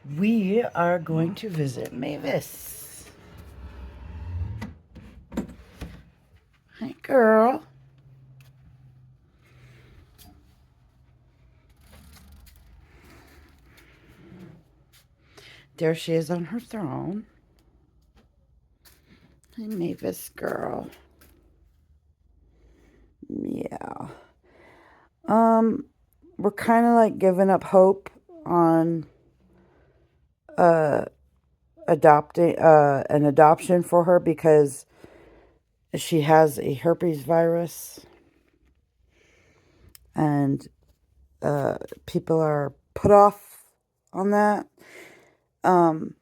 We are going to visit Mavis. Hi, girl. There she is on her throne. Hi, Mavis, girl. Yeah. We're kind of like giving up hope on uh adopting an adoption for her because she has a herpes virus, and people are put off on that. Um,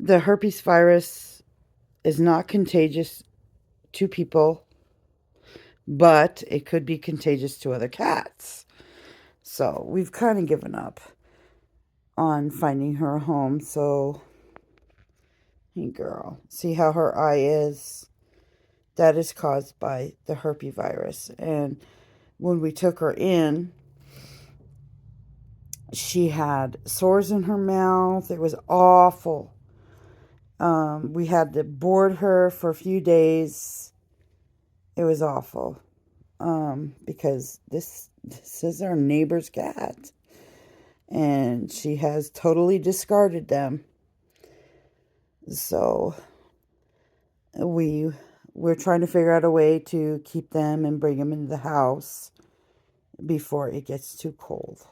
the herpes virus is not contagious to people, but it could be contagious to other cats. So we've kind of given up on finding her a home. So, hey, girl, see how her eye is? That is caused by the herpes virus. And when we took her in, she had sores in her mouth. It was awful. We had to board her for a few days. It was awful. Because this is our neighbor's cat, and she has totally discarded them. So we're trying to figure out a way to keep them and bring them into the house before it gets too cold.